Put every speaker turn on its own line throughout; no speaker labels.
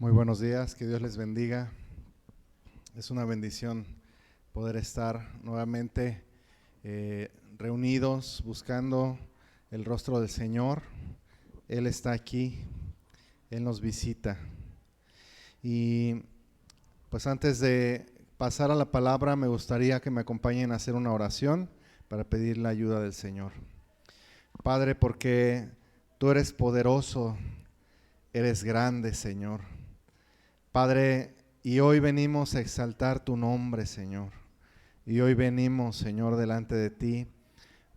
Muy buenos días, que Dios les bendiga. Es una bendición poder estar nuevamente reunidos buscando el rostro del Señor. Él está aquí, Él nos visita. Y pues antes de pasar a la palabra, me gustaría que me acompañen a hacer una oración para pedir la ayuda del Señor. Padre, porque tú eres poderoso, eres grande, Señor. Padre, y hoy venimos a exaltar tu nombre, Señor. Y hoy venimos, Señor, delante de ti,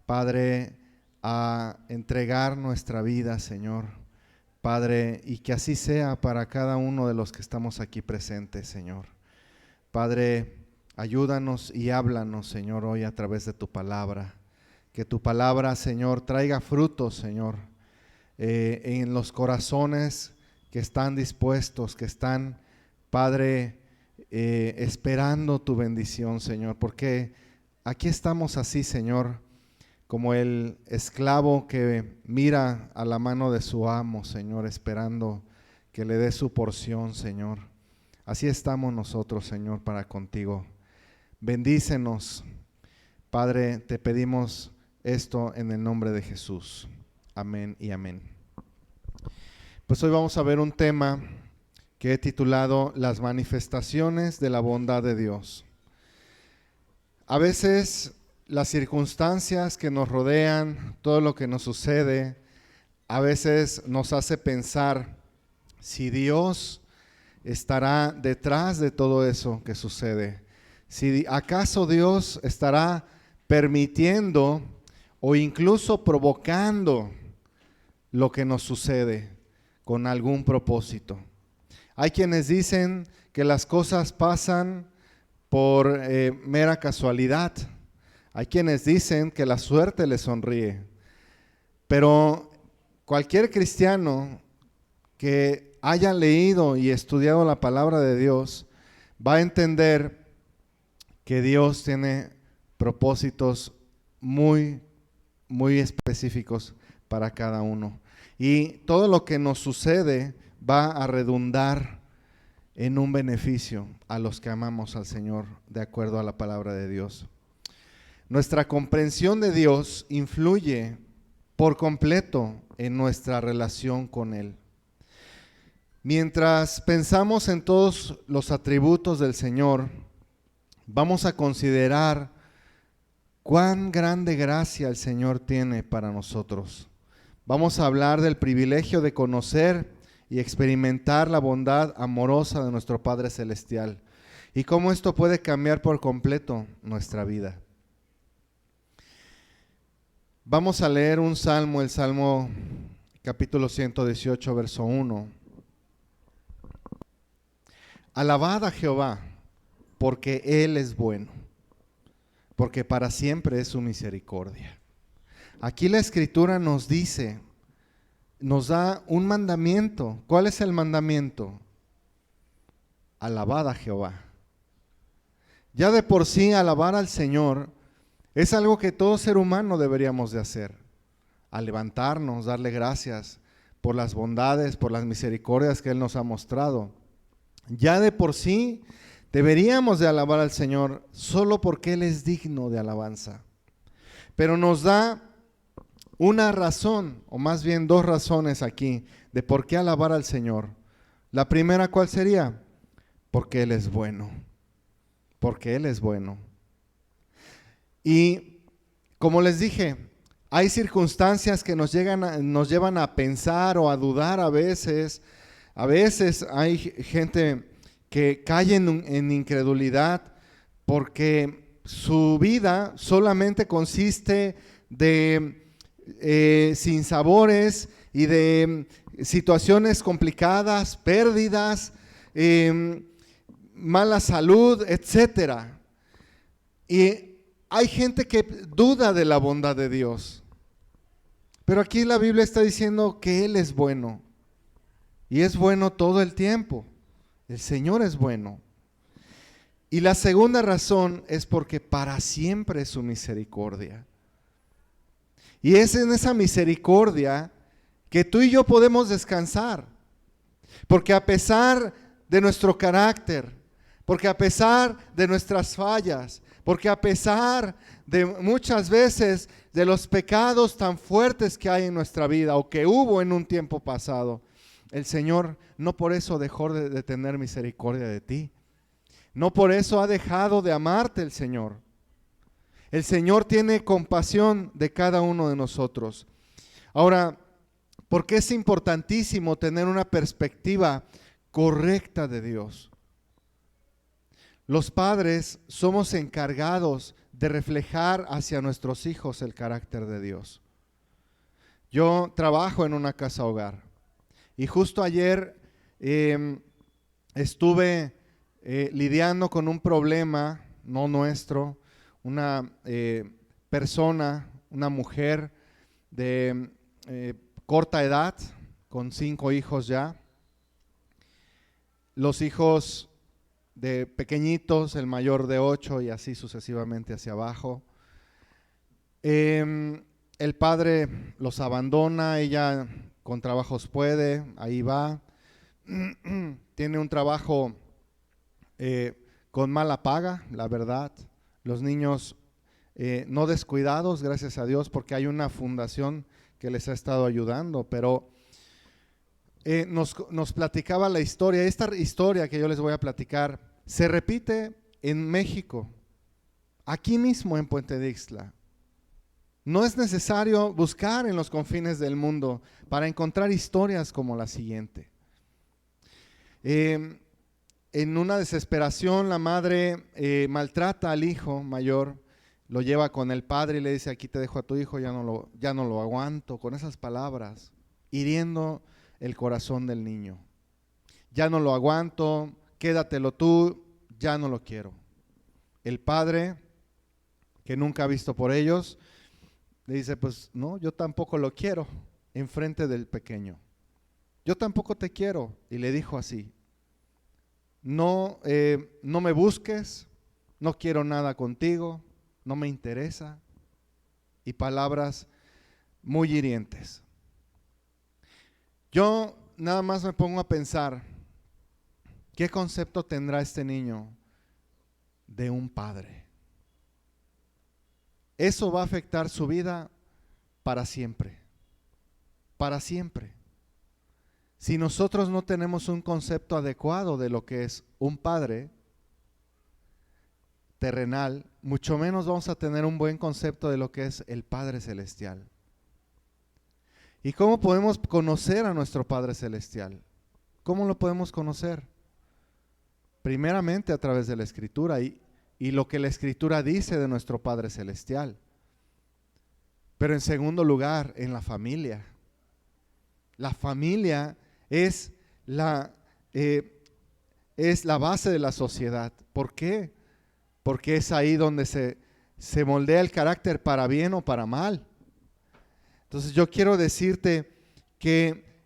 Padre, a entregar nuestra vida, Señor. Padre, y que así sea para cada uno de los que estamos aquí presentes, Señor. Padre, ayúdanos y háblanos, Señor, hoy a través de tu palabra. Que tu palabra, Señor, traiga frutos, Señor, en los corazones que están dispuestos, que están, Padre, esperando tu bendición, Señor, porque aquí estamos así, Señor, como el esclavo que mira a la mano de su amo, Señor, esperando que le dé su porción, Señor. Así estamos nosotros, Señor, para contigo. Bendícenos, Padre, te pedimos esto en el nombre de Jesús. Amén y amén. Pues hoy vamos a ver un tema que he titulado Las manifestaciones de la bondad de Dios. A veces las circunstancias que nos rodean, todo lo que nos sucede, a veces nos hace pensar si Dios estará detrás de todo eso que sucede. Si acaso Dios estará permitiendo o incluso provocando lo que nos sucede con algún propósito. Hay quienes dicen que las cosas pasan por mera casualidad. Hay quienes dicen que la suerte les sonríe. Pero cualquier cristiano que haya leído y estudiado la palabra de Dios va a entender que Dios tiene propósitos muy específicos para cada uno. Y todo lo que nos sucede va a redundar en un beneficio a los que amamos al Señor, de acuerdo a la palabra de Dios. Nuestra comprensión de Dios influye por completo en nuestra relación con Él. Mientras pensamos en todos los atributos del Señor, vamos a considerar cuán grande gracia el Señor tiene para nosotros. Vamos a hablar del privilegio de conocer y experimentar la bondad amorosa de nuestro Padre Celestial y cómo esto puede cambiar por completo nuestra vida. Vamos a leer un salmo, el Salmo capítulo 118, verso 1. Alabad a Jehová, porque Él es bueno, porque para siempre es su misericordia. Aquí la Escritura nos dice, nos da un mandamiento. ¿Cuál es el mandamiento? Alabad a Jehová. Ya de por sí alabar al Señor es algo que todo ser humano deberíamos de hacer. Al levantarnos, darle gracias por las bondades, por las misericordias que Él nos ha mostrado. Ya de por sí deberíamos de alabar al Señor solo porque Él es digno de alabanza. Pero nos da una razón, o más bien dos razones aquí, de por qué alabar al Señor. La primera, ¿cuál sería? Porque Él es bueno. Porque Él es bueno. Y como les dije, hay circunstancias que nos llevan a pensar o a dudar a veces. A veces hay gente que cae en incredulidad porque su vida solamente consiste de sinsabores y de situaciones complicadas, pérdidas, mala salud, etcétera. Y hay gente que duda de la bondad de Dios. Pero aquí la Biblia está diciendo que Él es bueno. Y es bueno todo el tiempo. El Señor es bueno. Y la segunda razón es porque para siempre es su misericordia. Y es en esa misericordia que tú y yo podemos descansar. Porque a pesar de nuestro carácter, porque a pesar de nuestras fallas, porque a pesar de muchas veces de los pecados tan fuertes que hay en nuestra vida o que hubo en un tiempo pasado, el Señor no por eso dejó de tener misericordia de ti. No por eso ha dejado de amarte el Señor. El Señor tiene compasión de cada uno de nosotros. Ahora, ¿por qué es importantísimo tener una perspectiva correcta de Dios? Los padres somos encargados de reflejar hacia nuestros hijos el carácter de Dios. Yo trabajo en una casa hogar y justo ayer estuve lidiando con un problema, no nuestro, una persona, una mujer de corta edad, con 5 hijos ya. Los hijos de pequeñitos, el mayor de 8 y así sucesivamente hacia abajo. El padre los abandona, ella con trabajos puede, ahí va. Tiene un trabajo con mala paga, la verdad. Los niños no descuidados, gracias a Dios, porque hay una fundación que les ha estado ayudando, pero nos platicaba la historia. Esta historia que yo les voy a platicar se repite en México, aquí mismo en Puente de Ixtla. No es necesario buscar en los confines del mundo para encontrar historias como la siguiente. En una desesperación, la madre maltrata al hijo mayor, lo lleva con el padre y le dice: aquí te dejo a tu hijo, ya no lo aguanto, con esas palabras, hiriendo el corazón del niño. Ya no lo aguanto, quédatelo tú, ya no lo quiero. El padre, que nunca ha visto por ellos, le dice: pues no, yo tampoco lo quiero, enfrente del pequeño. Yo tampoco te quiero. Y le dijo así: no me busques, no quiero nada contigo, no me interesa. Y palabras muy hirientes. Yo nada más me pongo a pensar, ¿qué concepto tendrá este niño de un padre? Eso va a afectar su vida para siempre, para siempre. Si nosotros no tenemos un concepto adecuado de lo que es un padre terrenal, mucho menos vamos a tener un buen concepto de lo que es el Padre Celestial. ¿Y cómo podemos conocer a nuestro Padre Celestial? ¿Cómo lo podemos conocer? Primeramente a través de la Escritura y lo que la Escritura dice de nuestro Padre Celestial. Pero en segundo lugar, en la familia. La familia es la base de la sociedad. ¿Por qué? Porque es ahí donde se moldea el carácter para bien o para mal. Entonces yo quiero decirte que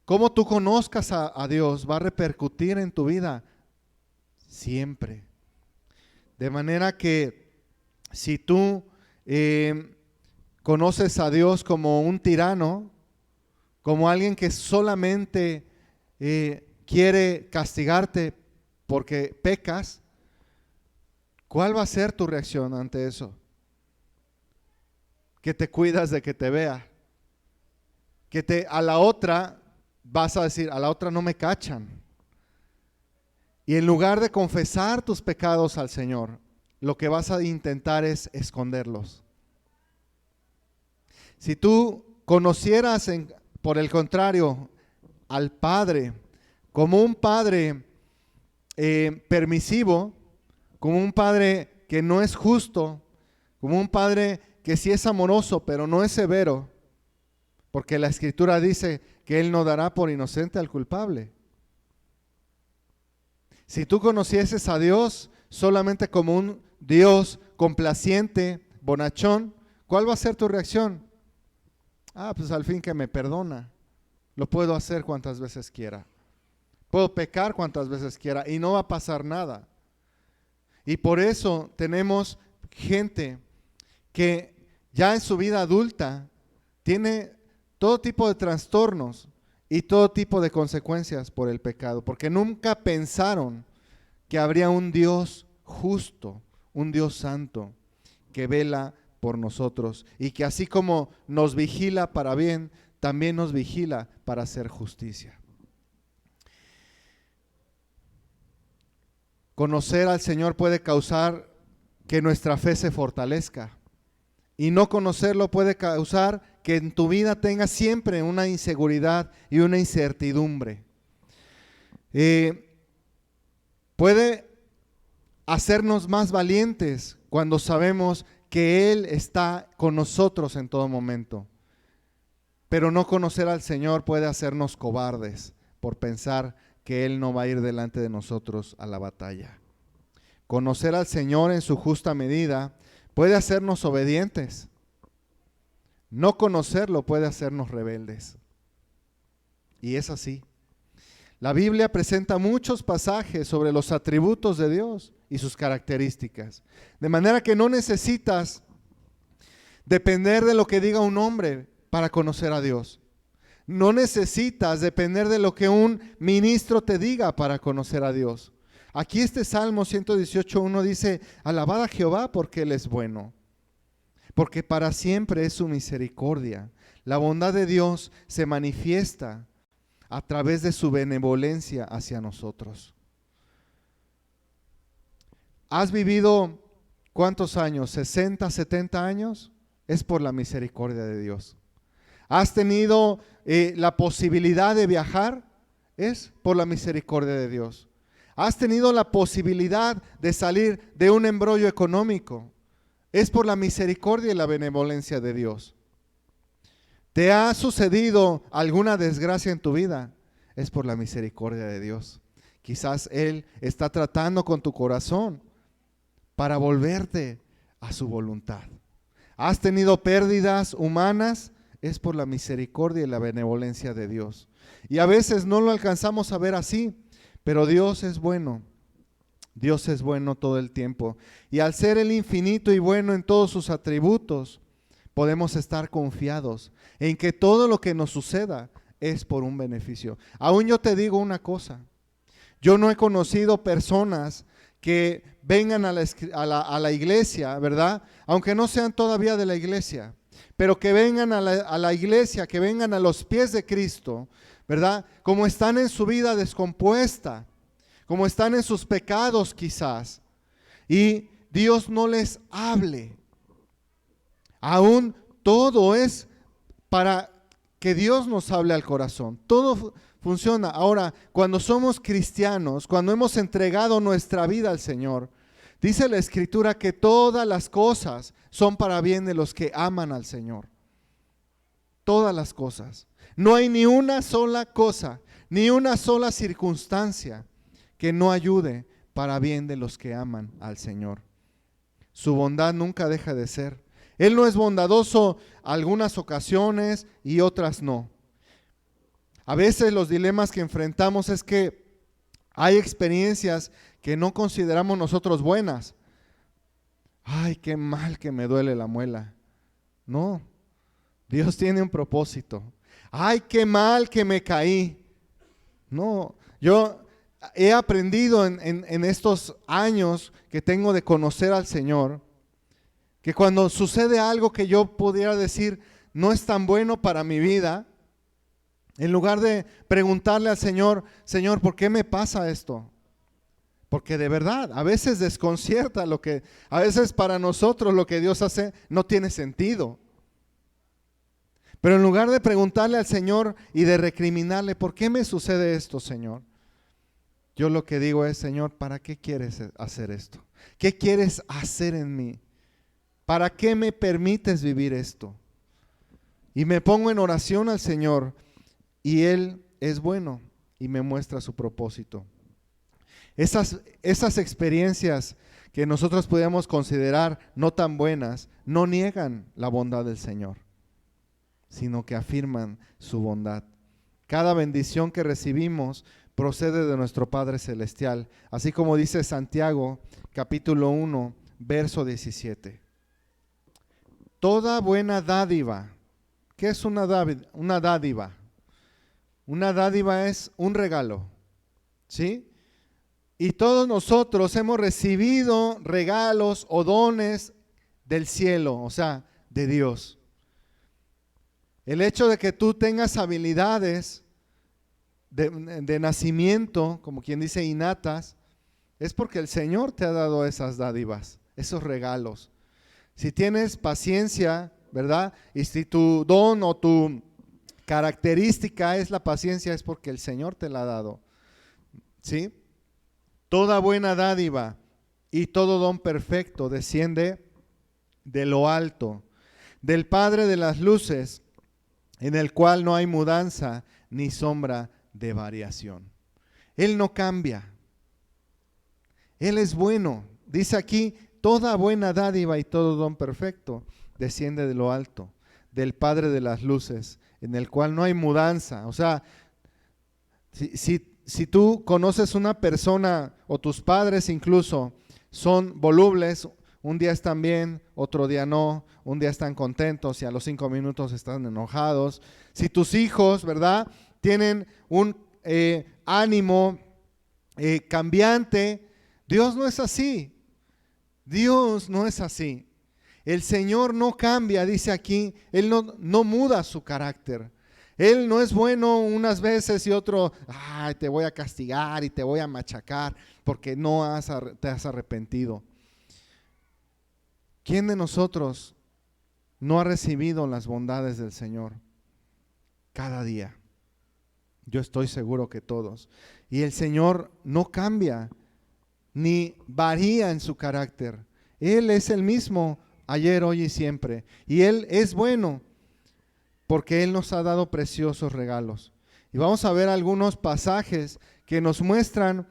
cómo tú conozcas a Dios va a repercutir en tu vida siempre. De manera que si tú conoces a Dios como un tirano, como alguien que solamente quiere castigarte porque pecas, ¿cuál va a ser tu reacción ante eso? Que te cuidas de que te vea. Que a la otra vas a decir: a la otra no me cachan. Y en lugar de confesar tus pecados al Señor, lo que vas a intentar es esconderlos. Si tú conocieras, por el contrario, al Padre como un Padre permisivo, como un Padre que no es justo, como un Padre que sí es amoroso, pero no es severo, porque la Escritura dice que Él no dará por inocente al culpable. Si tú conocieses a Dios solamente como un Dios complaciente, bonachón, ¿cuál va a ser tu reacción? Pues al fin que me perdona. Lo puedo hacer cuantas veces quiera. Puedo pecar cuantas veces quiera y no va a pasar nada. Y por eso tenemos gente que ya en su vida adulta tiene todo tipo de trastornos y todo tipo de consecuencias por el pecado, porque nunca pensaron que habría un Dios justo, un Dios santo, que vela por nosotros y que así como nos vigila para bien, también nos vigila para hacer justicia. Conocer al Señor puede causar que nuestra fe se fortalezca, y no conocerlo puede causar que en tu vida tengas siempre una inseguridad y una incertidumbre. Puede hacernos más valientes cuando sabemos que Él está con nosotros en todo momento. Pero no conocer al Señor puede hacernos cobardes por pensar que Él no va a ir delante de nosotros a la batalla. Conocer al Señor en su justa medida puede hacernos obedientes. No conocerlo puede hacernos rebeldes. Y es así. La Biblia presenta muchos pasajes sobre los atributos de Dios y sus características. De manera que no necesitas depender de lo que diga un hombre para conocer a Dios. No necesitas depender de lo que un ministro te diga para conocer a Dios. Aquí este Salmo 118:1 dice: alabad a Jehová porque Él es bueno, porque para siempre es su misericordia. La bondad de Dios se manifiesta a través de su benevolencia hacia nosotros. ¿Has vivido cuántos años? ¿60, 70 años? Es por la misericordia de Dios. ¿Has tenido la posibilidad de viajar? Es por la misericordia de Dios. ¿Has tenido la posibilidad de salir de un embrollo económico? Es por la misericordia y la benevolencia de Dios. ¿Te ha sucedido alguna desgracia en tu vida? Es por la misericordia de Dios. Quizás Él está tratando con tu corazón para volverte a su voluntad. ¿Has tenido pérdidas humanas? Es por la misericordia y la benevolencia de Dios. Y a veces no lo alcanzamos a ver así, pero Dios es bueno. Dios es bueno todo el tiempo. Y al ser el infinito y bueno en todos sus atributos, podemos estar confiados en que todo lo que nos suceda es por un beneficio. Aún yo te digo una cosa. Yo no he conocido personas que vengan a la iglesia, ¿verdad? Aunque no sean todavía de la iglesia, pero que vengan a la iglesia, que vengan a los pies de Cristo, ¿verdad? Como están en su vida descompuesta, como están en sus pecados quizás, y Dios no les hable. Aún todo es para que Dios nos hable al corazón. Todo funciona. Ahora, cuando somos cristianos, cuando hemos entregado nuestra vida al Señor, dice la Escritura que todas las cosas son para bien de los que aman al Señor. Todas las cosas. No hay ni una sola cosa, ni una sola circunstancia que no ayude para bien de los que aman al Señor. Su bondad nunca deja de ser. Él no es bondadoso algunas ocasiones y otras no. A veces los dilemas que enfrentamos es que hay experiencias que no consideramos nosotros buenas. Ay, qué mal que me duele la muela. No, Dios tiene un propósito. Ay, qué mal que me caí. No, yo he aprendido en estos años que tengo de conocer al Señor, que cuando sucede algo que yo pudiera decir no es tan bueno para mi vida, en lugar de preguntarle al Señor, Señor, ¿por qué me pasa esto? Porque de verdad, a veces desconcierta a veces para nosotros lo que Dios hace no tiene sentido. Pero en lugar de preguntarle al Señor y de recriminarle, ¿por qué me sucede esto, Señor? Yo lo que digo es, Señor, ¿para qué quieres hacer esto? ¿Qué quieres hacer en mí? ¿Para qué me permites vivir esto? Y me pongo en oración al Señor y Él es bueno y me muestra su propósito. Esas experiencias que nosotros podríamos considerar no tan buenas, no niegan la bondad del Señor, sino que afirman su bondad. Cada bendición que recibimos procede de nuestro Padre Celestial, así como dice Santiago, capítulo 1, verso 17. Toda buena dádiva. ¿Qué es una dádiva? Una dádiva es un regalo, ¿sí? Y todos nosotros hemos recibido regalos o dones del cielo, o sea, de Dios. El hecho de que tú tengas habilidades de nacimiento, como quien dice innatas, es porque el Señor te ha dado esas dádivas, esos regalos. Si tienes paciencia, ¿verdad? Y si tu don o tu característica es la paciencia, es porque el Señor te la ha dado, ¿sí? Toda buena dádiva y todo don perfecto desciende de lo alto, del Padre de las luces, en el cual no hay mudanza ni sombra de variación. Él no cambia. Él es bueno. Dice aquí, toda buena dádiva y todo don perfecto desciende de lo alto, del Padre de las luces, en el cual no hay mudanza. O sea, si tú conoces una persona o tus padres incluso son volubles, un día están bien, otro día no, un día están contentos y a los 5 minutos están enojados. Si tus hijos, ¿verdad?, tienen un ánimo cambiante, Dios no es así. Dios no es así. El Señor no cambia, dice aquí, Él no muda su carácter. Él no es bueno unas veces y otro, ay, te voy a castigar y te voy a machacar porque te has arrepentido. ¿Quién de nosotros no ha recibido las bondades del Señor cada día? Yo estoy seguro que todos. Y el Señor no cambia ni varía en su carácter. Él es el mismo ayer, hoy y siempre. Y Él es bueno porque Él nos ha dado preciosos regalos. Y vamos a ver algunos pasajes que nos muestran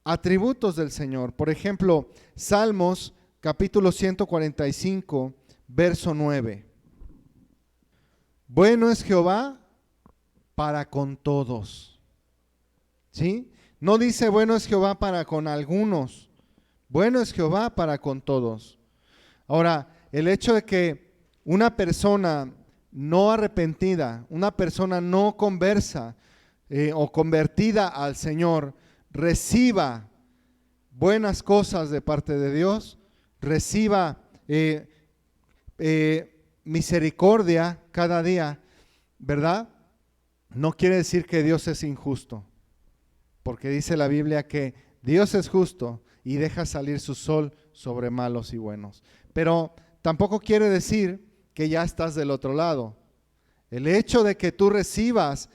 atributos del Señor. Por ejemplo, Salmos capítulo 145, verso 9. Bueno es Jehová para con todos. ¿Sí? No dice bueno es Jehová para con algunos. Bueno es Jehová para con todos. Ahora, el hecho de que una persona no arrepentida, una persona no conversa o convertida al Señor, reciba buenas cosas de parte de Dios, reciba misericordia cada día, ¿verdad? No quiere decir que Dios es injusto, porque dice la Biblia que Dios es justo y deja salir su sol sobre malos y buenos. Pero tampoco quiere decir que ya estás del otro lado. El hecho de que tú recibas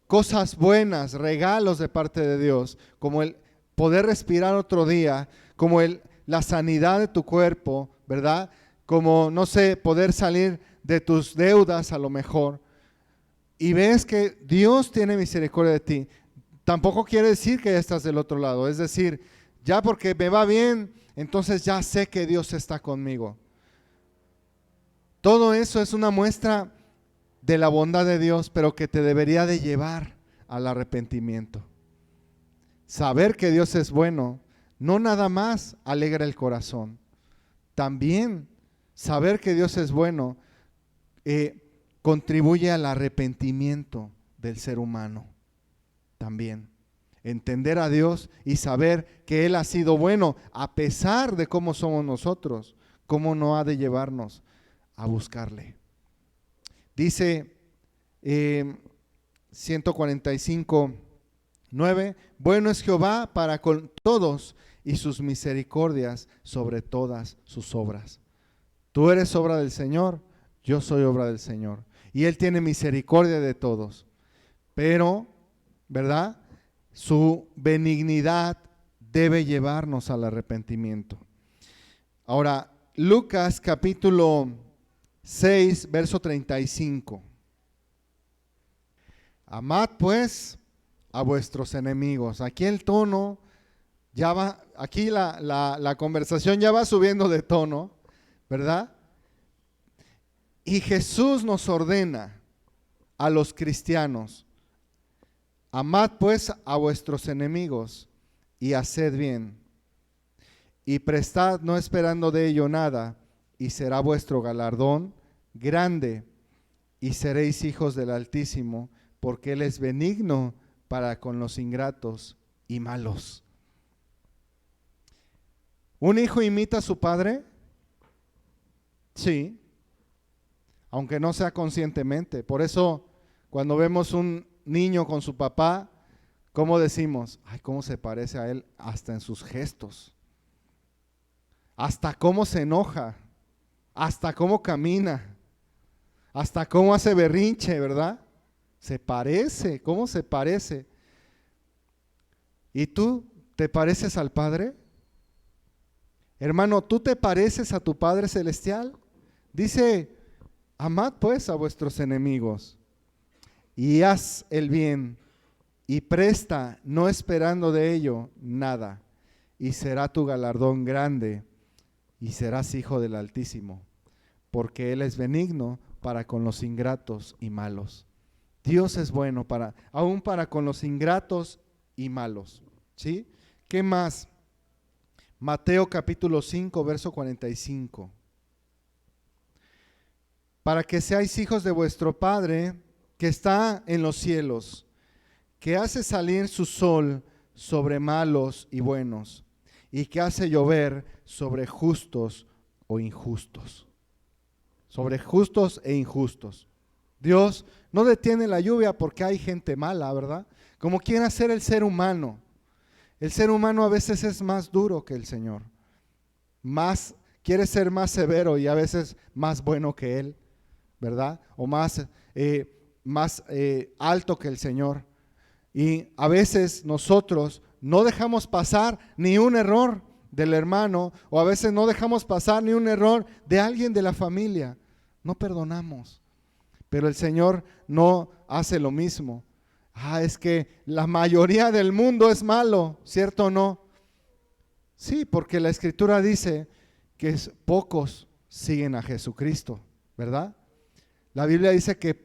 cosas buenas, regalos de parte de Dios, como el poder respirar otro día, como la sanidad de tu cuerpo, ¿verdad? Como, no sé, poder salir de tus deudas a lo mejor, y ves que Dios tiene misericordia de ti, tampoco quiere decir que ya estás del otro lado. Es decir, ya porque me va bien, entonces ya sé que Dios está conmigo. Todo eso es una muestra de la bondad de Dios, pero que te debería de llevar al arrepentimiento. Saber que Dios es bueno, no nada más alegra el corazón. También saber que Dios es bueno contribuye al arrepentimiento del ser humano. También entender a Dios y saber que Él ha sido bueno a pesar de cómo somos nosotros, cómo no ha de llevarnos a buscarle. Dice 145:9, bueno es Jehová para con todos y sus misericordias sobre todas sus obras. Tú eres obra del Señor, yo soy obra del Señor. Y Él tiene misericordia de todos. Pero, ¿verdad?, su benignidad debe llevarnos al arrepentimiento. Ahora, Lucas capítulo 6, verso 35. Amad pues a vuestros enemigos. Aquí el tono ya va, aquí la conversación ya va subiendo de tono, ¿verdad? Y Jesús nos ordena a los cristianos: amad pues a vuestros enemigos y haced bien, y prestad no esperando de ello nada, y será vuestro galardón grande, y seréis hijos del Altísimo, porque Él es benigno para con los ingratos y malos. ¿Un hijo imita a su padre? Sí, aunque no sea conscientemente. Por eso, cuando vemos un niño con su papá, ¿cómo decimos? Ay, cómo se parece a él, hasta en sus gestos, hasta cómo se enoja, hasta cómo camina, hasta cómo hace berrinche, ¿verdad? Se parece, ¿cómo se parece? ¿Y tú te pareces al Padre? Hermano, ¿tú te pareces a tu Padre Celestial? Dice, amad pues a vuestros enemigos y haz el bien y presta, no esperando de ello nada, y será tu galardón grande y serás hijo del Altísimo, porque Él es benigno para con los ingratos y malos. Dios es bueno aún para con los ingratos y malos. ¿Sí? ¿Qué más? Mateo capítulo 5, verso 45. Para que seáis hijos de vuestro Padre que está en los cielos, que hace salir su sol sobre malos y buenos, y que hace llover sobre justos o injustos. Sobre justos e injustos. Dios no detiene la lluvia porque hay gente mala, ¿verdad? Como quiere hacer el ser humano. El ser humano a veces es más duro que el Señor. Quiere ser más severo y a veces más bueno que Él, ¿verdad? O más alto que el Señor. Y a veces nosotros no dejamos pasar ni un error del hermano, o a veces no dejamos pasar ni un error de alguien de la familia. No perdonamos. Pero el Señor no hace lo mismo. Es que la mayoría del mundo es malo, ¿cierto o no? Sí, porque la Escritura dice que pocos siguen a Jesucristo, ¿verdad? La Biblia dice que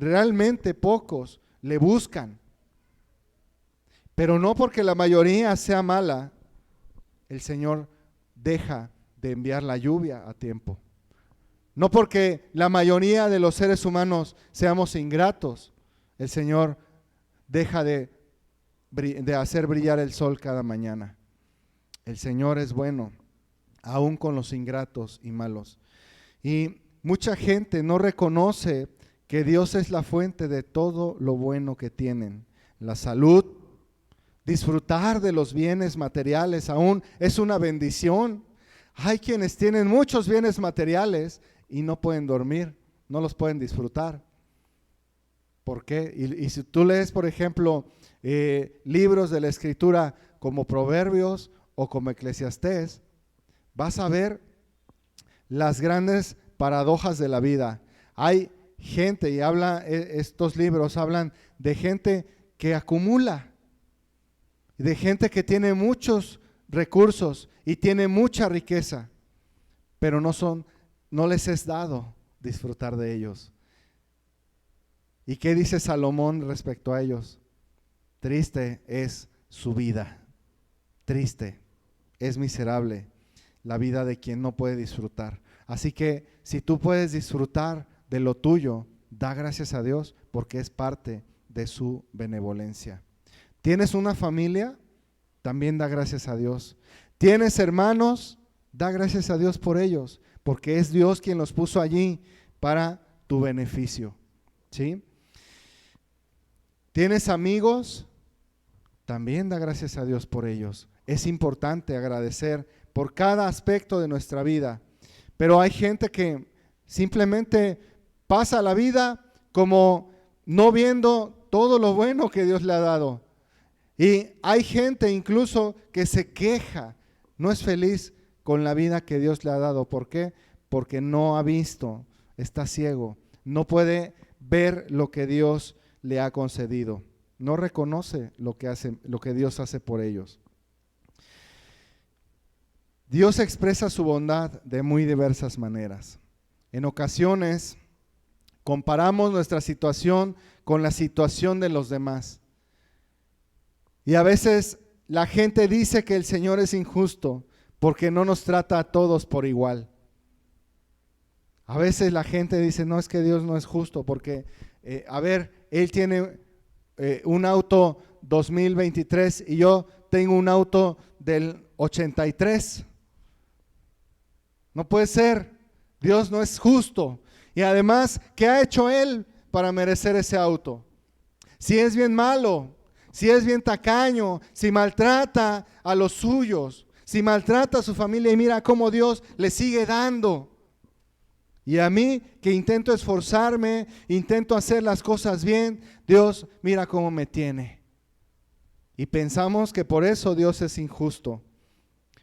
realmente pocos le buscan. Pero no porque la mayoría sea mala, el Señor deja de enviar la lluvia a tiempo. No porque la mayoría de los seres humanos seamos ingratos, el Señor deja de hacer brillar el sol cada mañana. El Señor es bueno, aún con los ingratos y malos. Y mucha gente no reconoce que Dios es la fuente de todo lo bueno que tienen. La salud, disfrutar de los bienes materiales aún es una bendición. Hay quienes tienen muchos bienes materiales y no pueden dormir, no los pueden disfrutar. ¿Por qué? Y si tú lees, por ejemplo, libros de la Escritura como Proverbios o como Eclesiastés, vas a ver las grandes paradojas de la vida. Hay gente, y estos libros hablan de gente que acumula, de gente que tiene muchos recursos y tiene mucha riqueza, pero no les es dado disfrutar de ellos. ¿Y qué dice Salomón respecto a ellos? Triste es su vida, triste, es miserable la vida de quien no puede disfrutar. Así que si tú puedes disfrutar de lo tuyo, da gracias a Dios porque es parte de su benevolencia. ¿Tienes una familia? También da gracias a Dios. ¿Tienes hermanos? Da gracias a Dios por ellos, porque es Dios quien los puso allí para tu beneficio. ¿Sí? ¿Tienes amigos? También da gracias a Dios por ellos. Es importante agradecer por cada aspecto de nuestra vida, pero hay gente que simplemente pasa la vida como no viendo todo lo bueno que Dios le ha dado. Y hay gente incluso que se queja, no es feliz con la vida que Dios le ha dado. ¿Por qué? Porque no ha visto, está ciego, no puede ver lo que Dios le ha concedido, no reconoce lo que Dios hace por ellos. Dios expresa su bondad de muy diversas maneras. En ocasiones comparamos nuestra situación con la situación de los demás. Y a veces la gente dice que el Señor es injusto porque no nos trata a todos por igual. A veces la gente dice, no, es que Dios no es justo porque, Él tiene un auto 2023 y yo tengo un auto del 83. No puede ser. Dios no es justo. Y además, ¿qué ha hecho Él para merecer ese auto? Si es bien malo, si es bien tacaño, si maltrata a los suyos, si maltrata a su familia, y mira cómo Dios le sigue dando. Y a mí, que intento esforzarme, intento hacer las cosas bien, Dios mira cómo me tiene. Y pensamos que por eso Dios es injusto.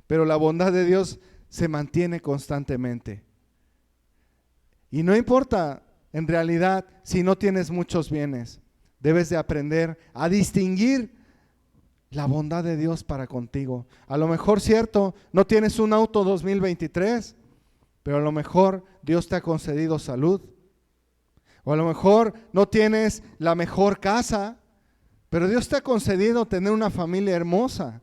Pero la bondad de Dios se mantiene constantemente. Y no importa en realidad si no tienes muchos bienes, debes de aprender a distinguir la bondad de Dios para contigo. A lo mejor, cierto, no tienes un auto 2023, pero a lo mejor Dios te ha concedido salud. O a lo mejor no tienes la mejor casa, pero Dios te ha concedido tener una familia hermosa.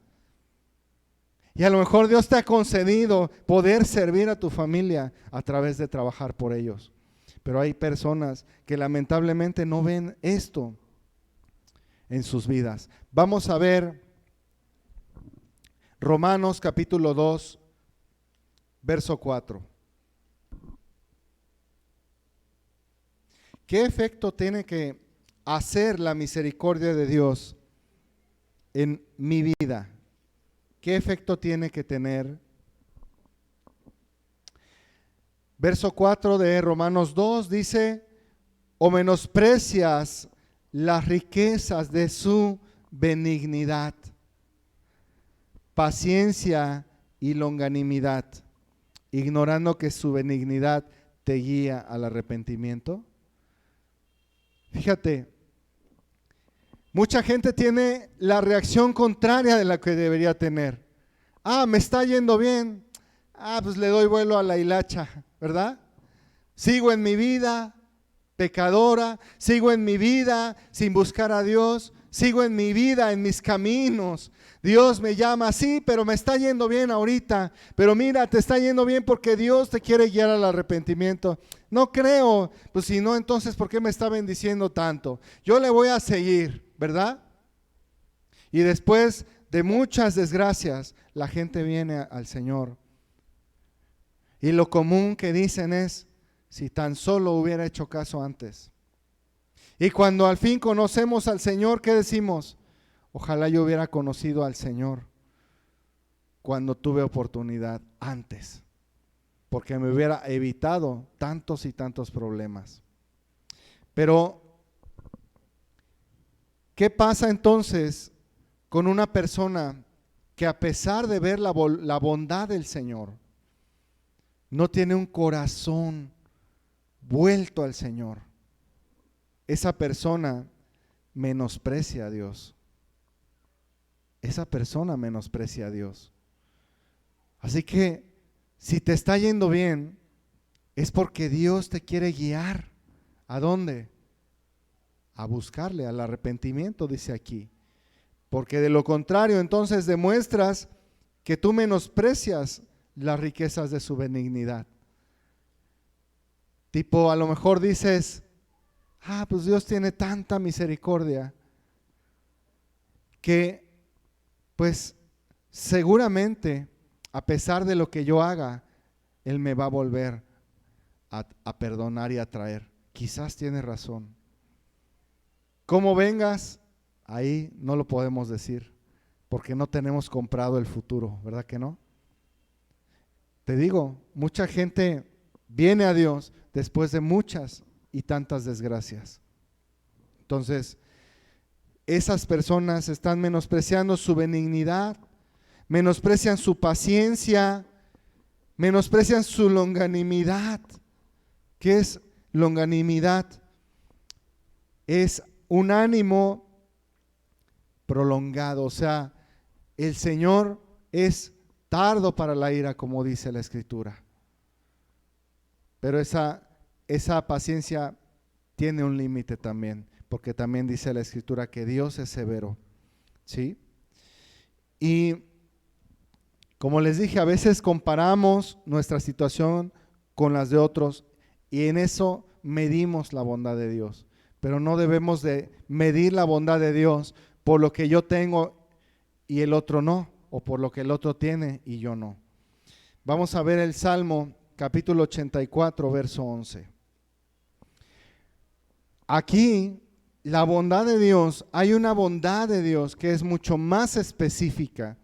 Y a lo mejor Dios te ha concedido poder servir a tu familia a través de trabajar por ellos. Pero hay personas que lamentablemente no ven esto en sus vidas. Vamos a ver Romanos capítulo 2, verso 4. ¿Qué efecto tiene que hacer la misericordia de Dios en mi vida? ¿Qué efecto tiene que tener? Verso 4 de Romanos 2 dice: ¿o menosprecias las riquezas de su benignidad, paciencia y longanimidad, ignorando que su benignidad te guía al arrepentimiento? Fíjate, mucha gente tiene la reacción contraria de la que debería tener. Me está yendo bien. Pues le doy vuelo a la hilacha, ¿verdad? Sigo en mi vida pecadora, sigo en mi vida sin buscar a Dios, sigo en mi vida, en mis caminos. Dios me llama, sí, pero me está yendo bien ahorita. Pero mira, te está yendo bien porque Dios te quiere guiar al arrepentimiento. No creo, pues si no, entonces ¿por qué me está bendiciendo tanto? Yo le voy a seguir, ¿verdad? Y después de muchas desgracias, la gente viene al Señor. Y lo común que dicen es: si tan solo hubiera hecho caso antes. Y cuando al fin conocemos al Señor, ¿qué decimos? Ojalá yo hubiera conocido al Señor cuando tuve oportunidad antes, porque me hubiera evitado tantos y tantos problemas. Pero, ¿qué pasa entonces con una persona que, a pesar de ver la bondad del Señor, no tiene un corazón vuelto al Señor? Esa persona menosprecia a Dios. Esa persona menosprecia a Dios. Así que si te está yendo bien, es porque Dios te quiere guiar. ¿A dónde? A buscarle, al arrepentimiento, dice aquí. Porque de lo contrario, entonces demuestras que tú menosprecias las riquezas de su benignidad. Tipo, a lo mejor dices: pues Dios tiene tanta misericordia que, pues, seguramente, a pesar de lo que yo haga, Él me va a volver a perdonar y a traer. Quizás tienes razón. ¿Cómo vengas? Ahí no lo podemos decir, porque no tenemos comprado el futuro, ¿verdad que no? Te digo, mucha gente viene a Dios después de muchas y tantas desgracias. Entonces, esas personas están menospreciando su benignidad, menosprecian su paciencia, menosprecian su longanimidad. ¿Qué es longanimidad? Es un ánimo prolongado, o sea, el Señor es tardo para la ira, como dice la Escritura. Pero esa paciencia tiene un límite también, porque también dice la Escritura que Dios es severo, ¿sí? Y como les dije, a veces comparamos nuestra situación con las de otros y en eso medimos la bondad de Dios. pero no debemos de medir la bondad de Dios por lo que yo tengo y el otro no, o por lo que el otro tiene y yo no. Vamos a ver el Salmo capítulo 84, verso 11. Aquí la bondad de Dios, hay una bondad de Dios que es mucho más específica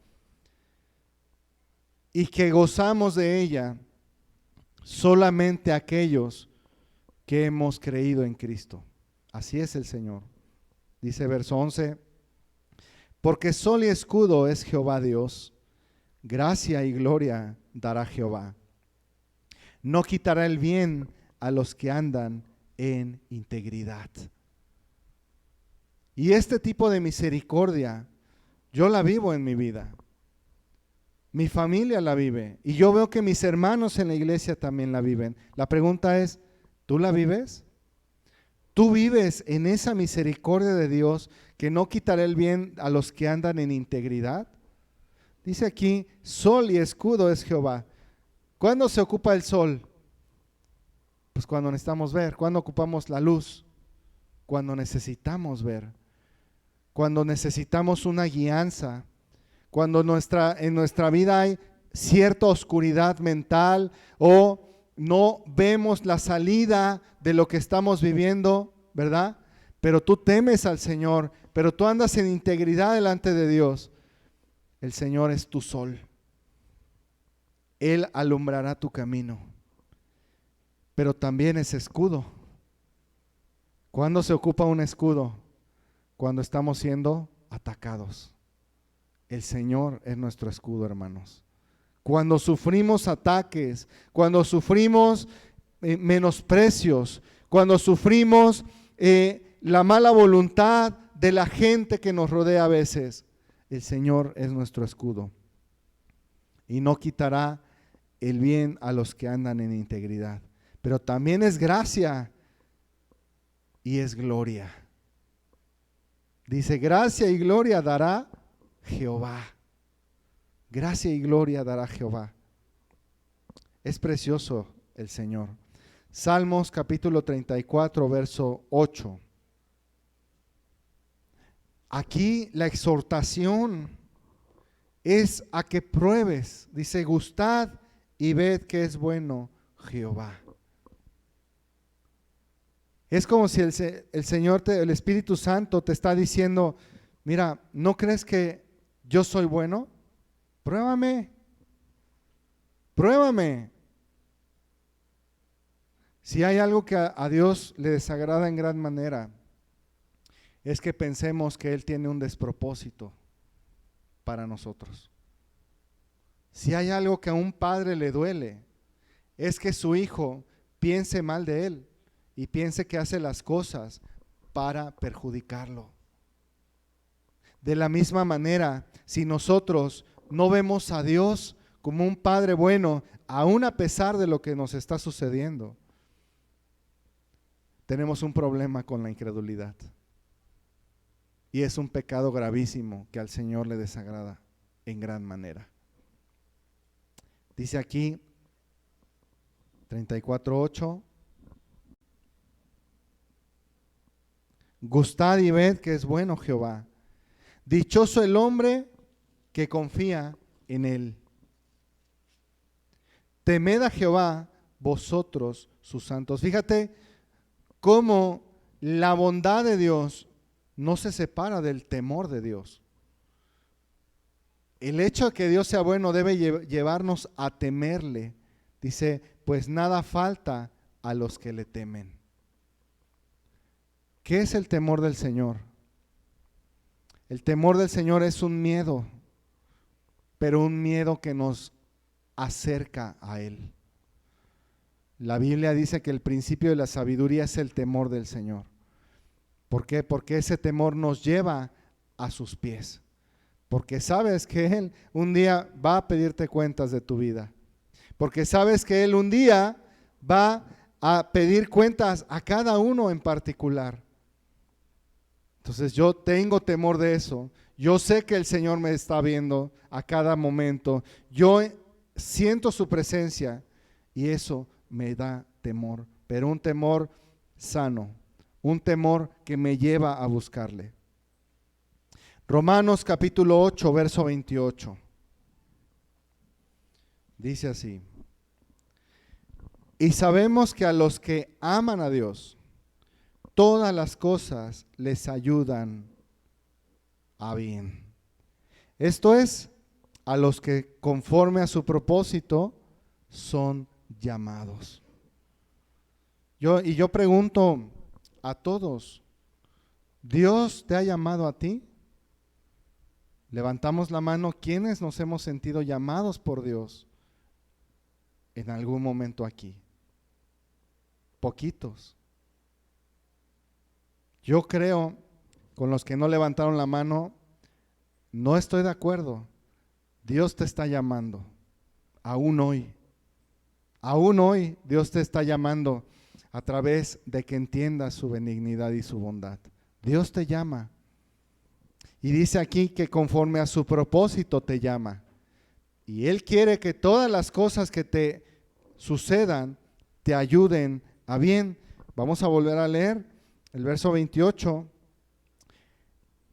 y que gozamos de ella solamente aquellos que hemos creído en Cristo. Así es el Señor. Dice verso 11, porque sol y escudo es Jehová Dios, gracia y gloria dará Jehová. No quitará el bien a los que andan en integridad. Y este tipo de misericordia, yo la vivo en mi vida. Mi familia la vive. Y yo veo que mis hermanos en la iglesia también la viven. La pregunta es, ¿tú la vives? ¿Tú vives en esa misericordia de Dios que no quitará el bien a los que andan en integridad? Dice aquí, sol y escudo es Jehová. ¿Cuándo se ocupa el sol? Pues cuando necesitamos ver. ¿Cuándo ocupamos la luz? Cuando necesitamos ver. Cuando necesitamos una guianza. Cuando en nuestra vida hay cierta oscuridad mental o no vemos la salida de lo que estamos viviendo, ¿verdad? Pero tú temes al Señor, pero tú andas en integridad delante de Dios. El Señor es tu sol. Él alumbrará tu camino. Pero también es escudo. ¿Cuándo se ocupa un escudo? Cuando estamos siendo atacados. El Señor es nuestro escudo, hermanos. Cuando sufrimos ataques, cuando sufrimos menosprecios, cuando sufrimos la mala voluntad de la gente que nos rodea a veces, el Señor es nuestro escudo. Y no quitará el bien a los que andan en integridad. Pero también es gracia y es gloria. Dice, gracia y gloria dará Jehová. Gracia y gloria dará Jehová. Es precioso el Señor. Salmos capítulo 34, verso 8. Aquí la exhortación es a que pruebes. Dice, gustad y ved que es bueno Jehová. Es como si el Señor, el Espíritu Santo te está diciendo, mira, ¿no crees que yo soy bueno? Pruébame. Pruébame. Si hay algo que a Dios le desagrada en gran manera, es que pensemos que Él tiene un despropósito para nosotros. Si hay algo que a un padre le duele, es que su hijo piense mal de él y piense que hace las cosas para perjudicarlo. De la misma manera, si nosotros no vemos a Dios como un Padre bueno, aún a pesar de lo que nos está sucediendo, tenemos un problema con la incredulidad. Y es un pecado gravísimo que al Señor le desagrada en gran manera. Dice aquí 34:8. Gustad y ved que es bueno Jehová. Dichoso el hombre que confía en él. Temed a Jehová vosotros sus santos. Fíjate cómo la bondad de Dios no se separa del temor de Dios. El hecho de que Dios sea bueno debe llevarnos a temerle. Dice, pues nada falta a los que le temen. ¿Qué es el temor del Señor? El temor del Señor es un miedo, pero un miedo que nos acerca a Él. La Biblia dice que el principio de la sabiduría es el temor del Señor. ¿Por qué? Porque ese temor nos lleva a sus pies. Porque sabes que Él un día va a pedirte cuentas de tu vida. Porque sabes que Él un día va a pedir cuentas a cada uno en particular. Entonces yo tengo temor de eso. Yo sé que el Señor me está viendo a cada momento. Yo siento su presencia y eso me da temor. Pero un temor sano, un temor que me lleva a buscarle. Romanos capítulo 8, verso 28. Dice así: y sabemos que a los que aman a Dios, todas las cosas les ayudan a bien. Esto es, a los que conforme a su propósito son llamados. Yo pregunto a todos, ¿Dios te ha llamado a ti? Levantamos la mano, ¿quiénes nos hemos sentido llamados por Dios en algún momento aquí? Poquitos. Yo creo, con los que no levantaron la mano, no estoy de acuerdo. Dios te está llamando, aún hoy. Aún hoy Dios te está llamando a través de que entiendas su benignidad y su bondad. Dios te llama. Y dice aquí que conforme a su propósito te llama. Y Él quiere que todas las cosas que te sucedan te ayuden a bien. Vamos a volver a leer el verso 28.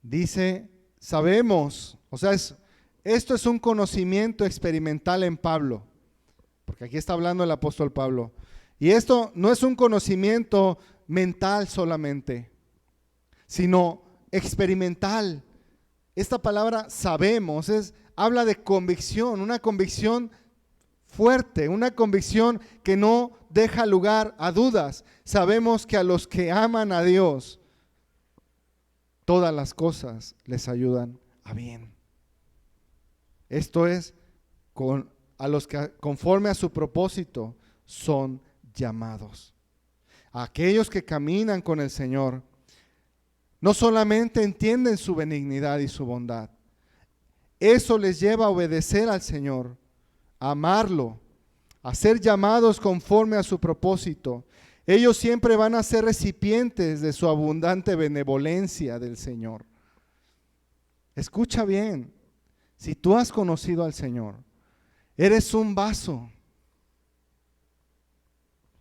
Dice, sabemos, o sea, esto es un conocimiento experimental en Pablo, porque aquí está hablando el apóstol Pablo. Y esto no es un conocimiento mental solamente, sino experimental. Esta palabra sabemos habla de convicción, una convicción fuerte, una convicción que no deja lugar a dudas. Sabemos que a los que aman a Dios, todas las cosas les ayudan a bien. Esto es, a los que conforme a su propósito son llamados. A aquellos que caminan con el Señor, no solamente entienden su benignidad y su bondad, eso les lleva a obedecer al Señor, a amarlo, a ser llamados conforme a su propósito. Ellos siempre van a ser recipientes de su abundante benevolencia del Señor. Escucha bien, si tú has conocido al Señor, eres un vaso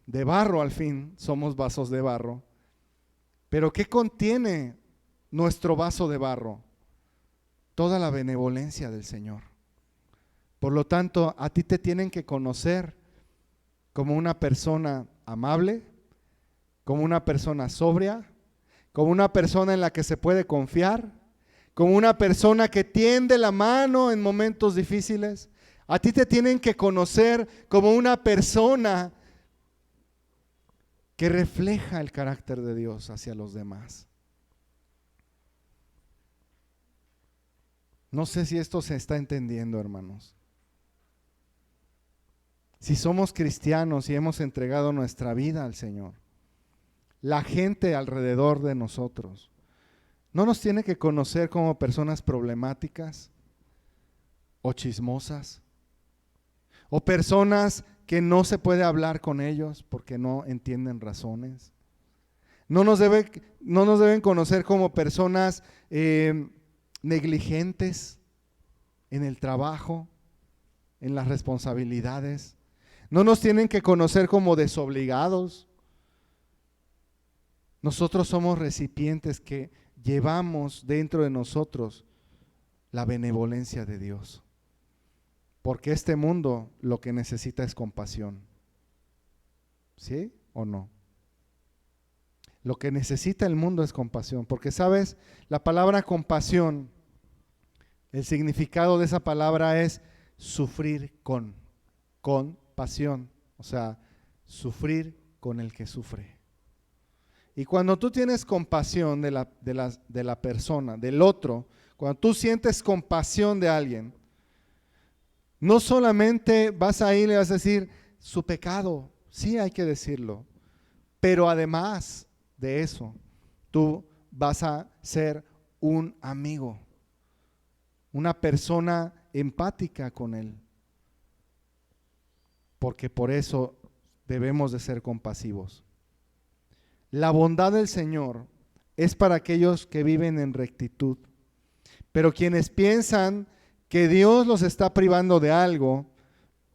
de barro, al fin somos vasos de barro. Pero ¿qué contiene nuestro vaso de barro? Toda la benevolencia del Señor. Por lo tanto, a ti te tienen que conocer como una persona amable, como una persona sobria, como una persona en la que se puede confiar, como una persona que tiende la mano en momentos difíciles. A ti te tienen que conocer como una persona que refleja el carácter de Dios hacia los demás. No sé si esto se está entendiendo, hermanos. Si somos cristianos y hemos entregado nuestra vida al Señor, la gente alrededor de nosotros no nos tiene que conocer como personas problemáticas o chismosas o personas que no se puede hablar con ellos porque no entienden razones. No nos deben conocer como personas negligentes en el trabajo, en las responsabilidades. No nos tienen que conocer como desobligados. Nosotros somos recipientes que llevamos dentro de nosotros la benevolencia de Dios. Porque este mundo lo que necesita es compasión. ¿Sí o no? Lo que necesita el mundo es compasión. Porque, ¿sabes? La palabra compasión, el significado de esa palabra es sufrir con pasión. O sea, sufrir con el que sufre. Y cuando tú tienes compasión de la persona, del otro, cuando tú sientes compasión de alguien, no solamente vas a ir y le vas a decir su pecado, sí hay que decirlo, pero además de eso, tú vas a ser un amigo, una persona empática con él, porque por eso debemos de ser compasivos. La bondad del Señor es para aquellos que viven en rectitud, pero quienes piensan que Dios los está privando de algo,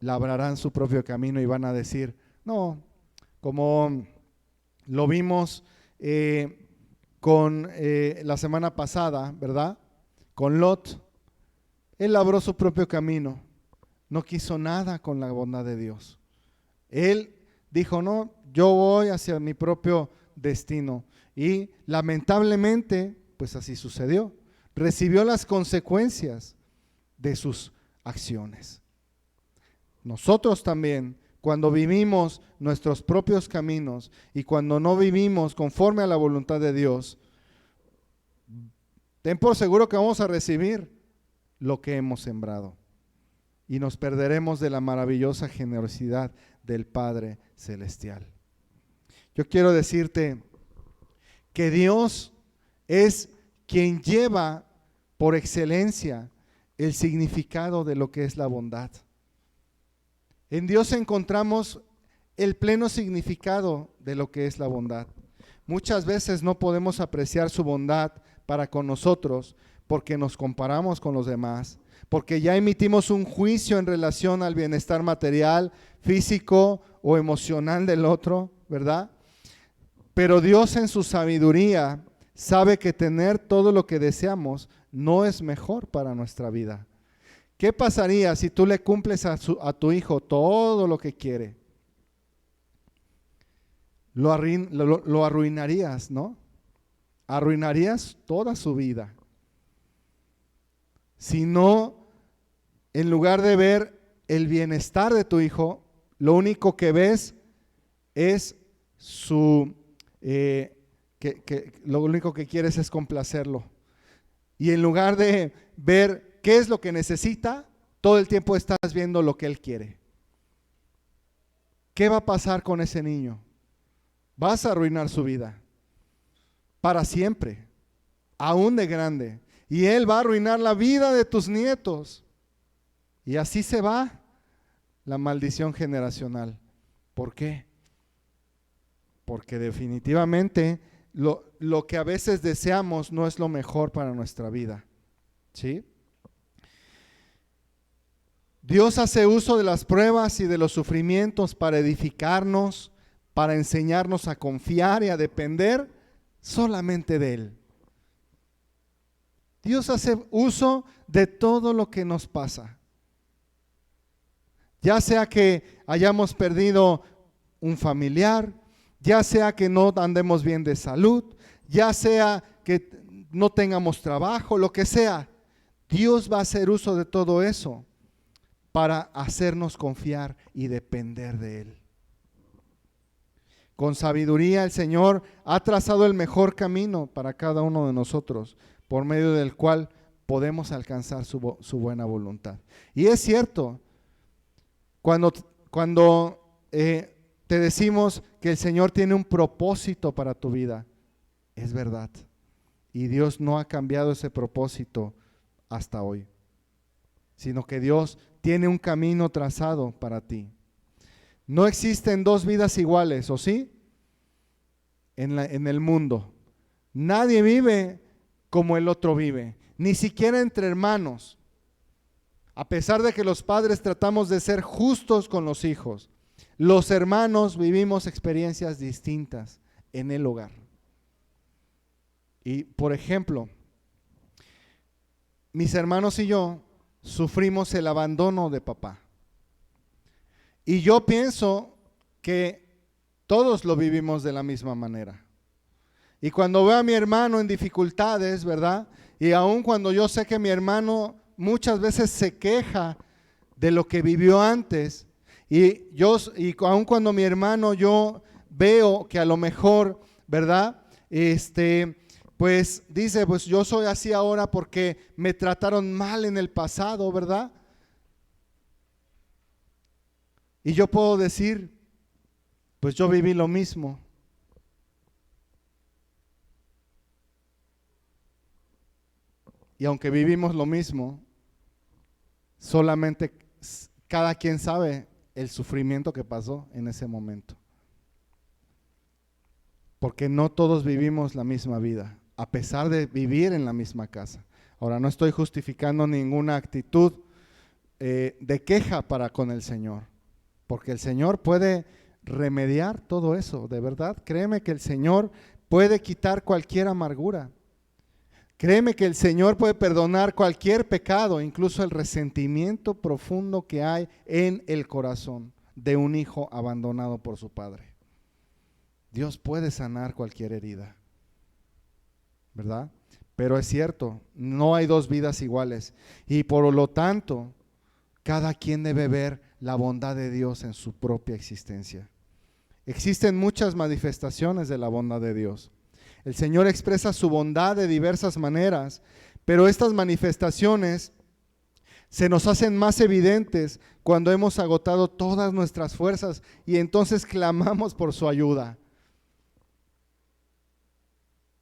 labrarán su propio camino y van a decir, no, como lo vimos con la semana pasada, ¿verdad? Con Lot. Él labró su propio camino, no quiso nada con la bondad de Dios. Él dijo, no, yo voy hacia mi propio destino. Y lamentablemente, pues así sucedió. Recibió las consecuencias de sus acciones. Nosotros también, cuando vivimos nuestros propios caminos y cuando no vivimos conforme a la voluntad de Dios, ten por seguro que vamos a recibir lo que hemos sembrado y nos perderemos de la maravillosa generosidad del Padre Celestial. Yo quiero decirte que Dios es quien lleva por excelencia el significado de lo que es la bondad. En Dios encontramos el pleno significado de lo que es la bondad. Muchas veces no podemos apreciar su bondad para con nosotros porque nos comparamos con los demás, porque ya emitimos un juicio en relación al bienestar material, físico o emocional del otro, ¿verdad? Pero Dios en su sabiduría sabe que tener todo lo que deseamos no es mejor para nuestra vida. ¿Qué pasaría si tú le cumples a tu hijo todo lo que quiere? Lo arruinarías, ¿no? Arruinarías toda su vida. Si no, en lugar de ver el bienestar de tu hijo, lo único que ves es lo único que quieres es complacerlo. Y en lugar de ver qué es lo que necesita, todo el tiempo estás viendo lo que él quiere. ¿Qué va a pasar con ese niño? Vas a arruinar su vida para siempre, aún de grande. Y él va a arruinar la vida de tus nietos. Y así se va la maldición generacional. ¿Por qué? Porque definitivamente lo que a veces deseamos no es lo mejor para nuestra vida. ¿Sí? Dios hace uso de las pruebas y de los sufrimientos para edificarnos, para enseñarnos a confiar y a depender solamente de Él. Dios hace uso de todo lo que nos pasa. Ya sea que hayamos perdido un familiar, ya sea que no andemos bien de salud, ya sea que no tengamos trabajo, lo que sea, Dios va a hacer uso de todo eso para hacernos confiar y depender de Él. Con sabiduría el Señor ha trazado el mejor camino para cada uno de nosotros, por medio del cual podemos alcanzar su buena voluntad. Y es cierto, cuando te decimos que el Señor tiene un propósito para tu vida, es verdad. Y Dios no ha cambiado ese propósito hasta hoy, sino que Dios tiene un camino trazado para ti. No existen dos vidas iguales, ¿o sí? En el mundo. Nadie vive como el otro vive, ni siquiera entre hermanos. A pesar de que los padres tratamos de ser justos con los hijos, los hermanos vivimos experiencias distintas en el hogar. Y por ejemplo, mis hermanos y yo sufrimos el abandono de papá. Y yo pienso que todos lo vivimos de la misma manera. Y cuando veo a mi hermano en dificultades, ¿verdad? Y aun cuando yo sé que mi hermano muchas veces se queja de lo que vivió antes, y aun cuando mi hermano yo veo que a lo mejor, ¿verdad? Pues dice, pues yo soy así ahora porque me trataron mal en el pasado, ¿verdad? Y yo puedo decir, pues yo viví lo mismo. Y aunque vivimos lo mismo, solamente cada quien sabe el sufrimiento que pasó en ese momento. Porque no todos vivimos la misma vida, a pesar de vivir en la misma casa. Ahora, no estoy justificando ninguna actitud de queja para con el Señor, porque el Señor puede remediar todo eso, de verdad. Créeme que el Señor puede quitar cualquier amargura. Créeme que el Señor puede perdonar cualquier pecado, incluso el resentimiento profundo que hay en el corazón de un hijo abandonado por su padre. Dios puede sanar cualquier herida, ¿verdad? Pero es cierto, no hay dos vidas iguales y por lo tanto, cada quien debe ver la bondad de Dios en su propia existencia. Existen muchas manifestaciones de la bondad de Dios. El Señor expresa su bondad de diversas maneras, pero estas manifestaciones se nos hacen más evidentes cuando hemos agotado todas nuestras fuerzas y entonces clamamos por su ayuda.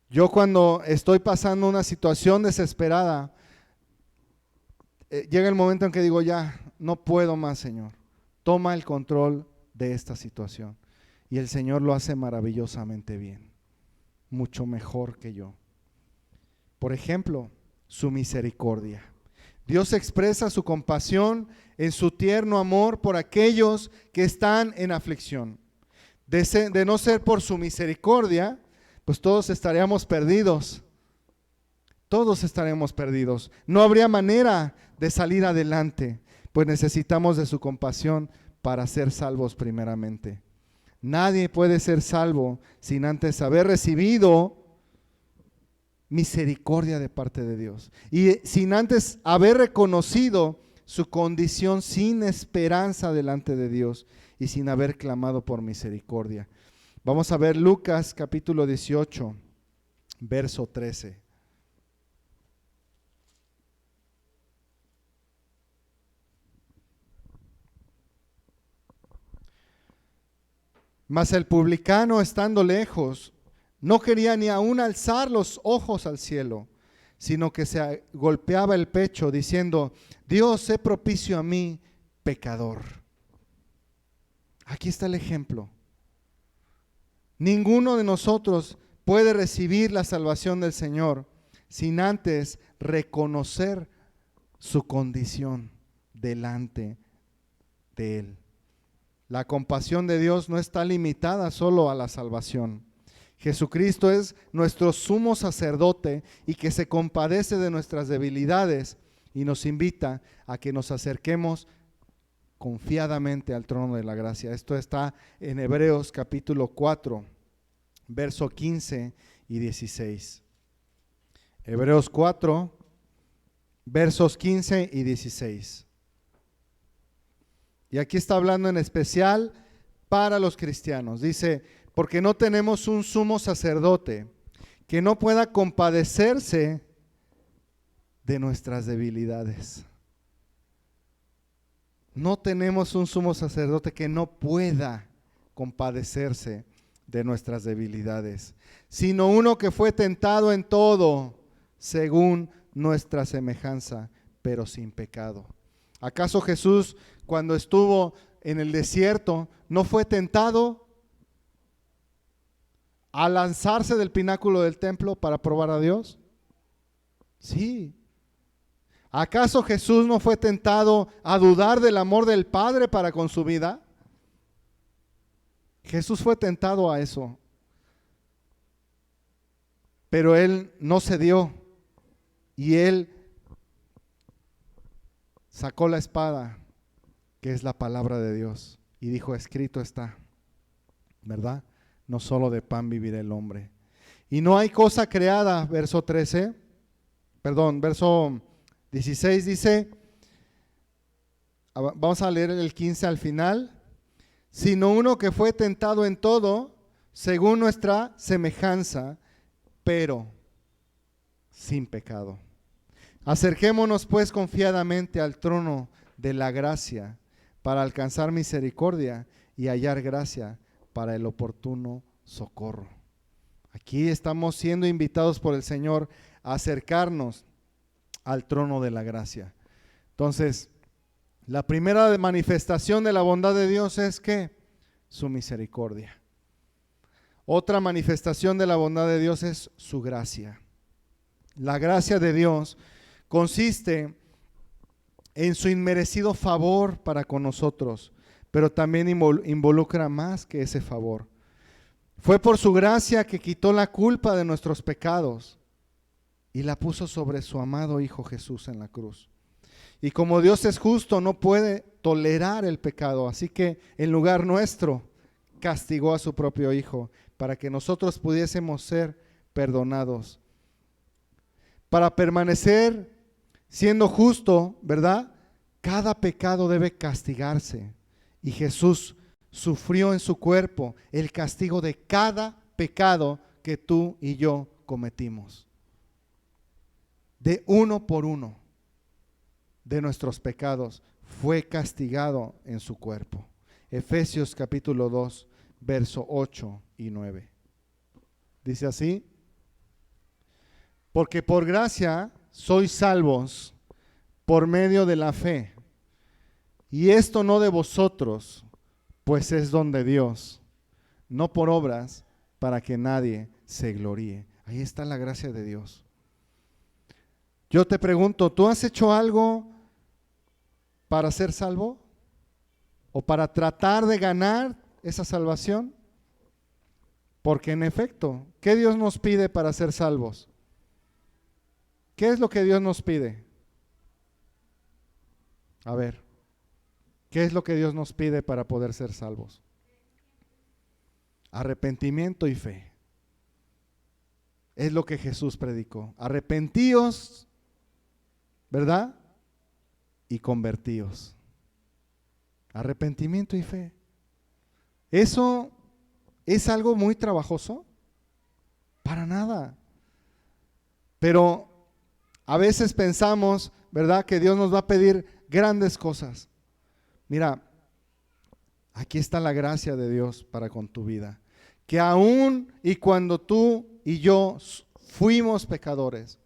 Yo cuando estoy pasando una situación desesperada, llega el momento en que digo, ya, no puedo más, Señor. Toma el control de esta situación. Y el Señor lo hace maravillosamente bien, mucho mejor que yo. Por ejemplo, su misericordia. Dios expresa su compasión en su tierno amor por aquellos que están en aflicción. De no ser por su misericordia, pues todos estaríamos perdidos. Todos estaremos perdidos. No habría manera de salir adelante, pues necesitamos de su compasión para ser salvos primeramente. Nadie puede ser salvo sin antes haber recibido misericordia de parte de Dios y sin antes haber reconocido su condición sin esperanza delante de Dios y sin haber clamado por misericordia. Vamos a ver Lucas capítulo 18, verso 13. Mas el publicano, estando lejos, no quería ni aún alzar los ojos al cielo, sino que se golpeaba el pecho diciendo, Dios, sé propicio a mí, pecador. Aquí está el ejemplo. Ninguno de nosotros puede recibir la salvación del Señor sin antes reconocer su condición delante de Él. La compasión de Dios no está limitada solo a la salvación. Jesucristo es nuestro sumo sacerdote y que se compadece de nuestras debilidades y nos invita a que nos acerquemos confiadamente al trono de la gracia. Esto está en Hebreos capítulo 4, verso 15 y 16. Hebreos 4, versos 15 y 16. Y aquí está hablando en especial para los cristianos. Dice, porque no tenemos un sumo sacerdote que no pueda compadecerse de nuestras debilidades. No tenemos un sumo sacerdote que no pueda compadecerse de nuestras debilidades, sino uno que fue tentado en todo según nuestra semejanza, pero sin pecado. ¿Acaso Jesús, cuando estuvo en el desierto, no fue tentado a lanzarse del pináculo del templo para probar a Dios? Sí. ¿Acaso Jesús no fue tentado a dudar del amor del Padre para con su vida? Jesús fue tentado a eso. Pero Él no cedió y Él sacó la espada, que es la palabra de Dios, y dijo, escrito está, ¿verdad? No solo de pan vivirá el hombre. Y no hay cosa creada, verso 16 dice, vamos a leer el 15 al final, sino uno que fue tentado en todo, según nuestra semejanza, pero sin pecado. Acerquémonos pues confiadamente al trono de la gracia para alcanzar misericordia y hallar gracia para el oportuno socorro. Aquí estamos siendo invitados por el Señor a acercarnos al trono de la gracia. Entonces, la primera manifestación de la bondad de Dios es que su misericordia. Otra manifestación de la bondad de Dios es su gracia. La gracia de Dios consiste en su inmerecido favor para con nosotros, pero también involucra más que ese favor. Fue por su gracia que quitó la culpa de nuestros pecados y la puso sobre su amado Hijo Jesús en la cruz. Y como Dios es justo, no puede tolerar el pecado, así que en lugar nuestro castigó a su propio Hijo para que nosotros pudiésemos ser perdonados. Para permanecer siendo justo, ¿verdad? Cada pecado debe castigarse. Y Jesús sufrió en su cuerpo el castigo de cada pecado que tú y yo cometimos. De uno por uno de nuestros pecados fue castigado en su cuerpo. Efesios capítulo 2, verso 8 y 9. Dice así: porque por gracia sois salvos por medio de la fe, y esto no de vosotros, pues es don de Dios, no por obras, para que nadie se gloríe. Ahí está la gracia de Dios. Yo te pregunto, ¿tú has hecho algo para ser salvo? ¿O para tratar de ganar esa salvación? Porque en efecto, ¿qué Dios nos pide para ser salvos? ¿Qué es lo que Dios nos pide? A ver, ¿qué es lo que Dios nos pide para poder ser salvos? Arrepentimiento y fe. Es lo que Jesús predicó. Arrepentíos, ¿verdad? Y convertíos. Arrepentimiento y fe. ¿Eso es algo muy trabajoso? Para nada. Pero a veces pensamos, ¿verdad?, que Dios nos va a pedir grandes cosas. Mira, aquí está la gracia de Dios para con tu vida. Que aún y cuando tú y yo fuimos pecadores,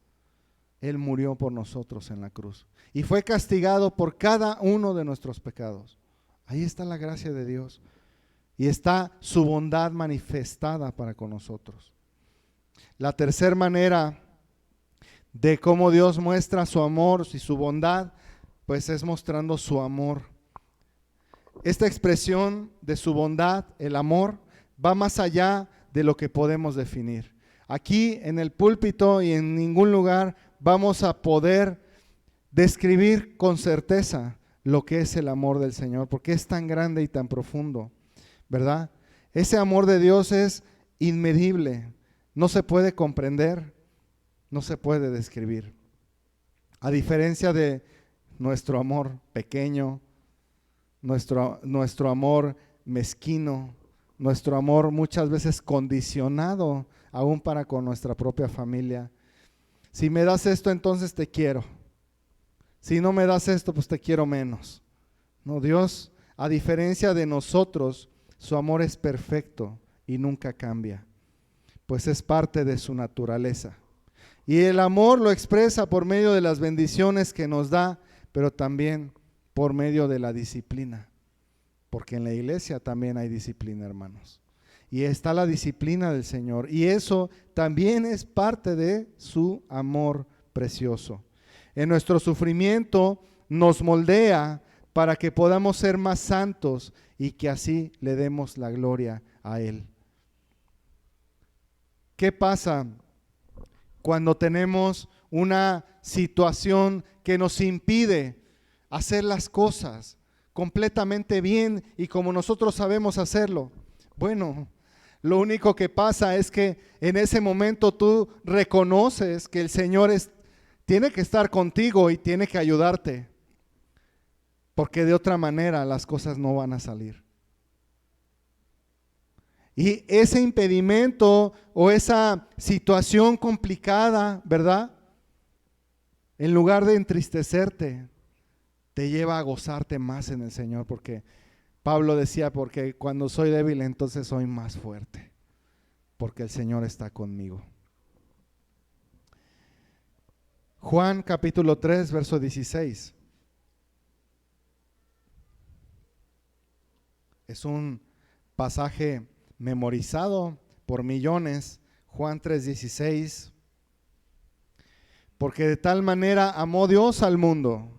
Él murió por nosotros en la cruz. Y fue castigado por cada uno de nuestros pecados. Ahí está la gracia de Dios. Y está su bondad manifestada para con nosotros. La tercera manera de cómo Dios muestra su amor y su bondad, pues es mostrando su amor. Esta expresión de su bondad, el amor, va más allá de lo que podemos definir. Aquí en el púlpito y en ningún lugar vamos a poder describir con certeza lo que es el amor del Señor, porque es tan grande y tan profundo, ¿verdad? Ese amor de Dios es inmedible, no se puede comprender, no se puede describir. A diferencia de nuestro amor pequeño, nuestro amor mezquino, nuestro amor muchas veces condicionado aún para con nuestra propia familia. Si me das esto, entonces te quiero. Si no me das esto, pues te quiero menos. No, Dios, a diferencia de nosotros, su amor es perfecto y nunca cambia, pues es parte de su naturaleza. Y el amor lo expresa por medio de las bendiciones que nos da, pero también por medio de la disciplina. Porque en la iglesia también hay disciplina, hermanos. Y está la disciplina del Señor. Y eso también es parte de su amor precioso. En nuestro sufrimiento nos moldea para que podamos ser más santos y que así le demos la gloria a Él. ¿Qué pasa cuando tenemos una situación que nos impide hacer las cosas completamente bien y como nosotros sabemos hacerlo? Bueno, lo único que pasa es que en ese momento tú reconoces que el Señor tiene que estar contigo y tiene que ayudarte, porque de otra manera las cosas no van a salir. Y ese impedimento o esa situación complicada, ¿verdad?, en lugar de entristecerte, te lleva a gozarte más en el Señor, porque Pablo decía, porque cuando soy débil entonces soy más fuerte, porque el Señor está conmigo. Juan capítulo 3, verso 16. Es un pasaje memorizado por millones. Juan 3:16. Porque de tal manera amó Dios al mundo,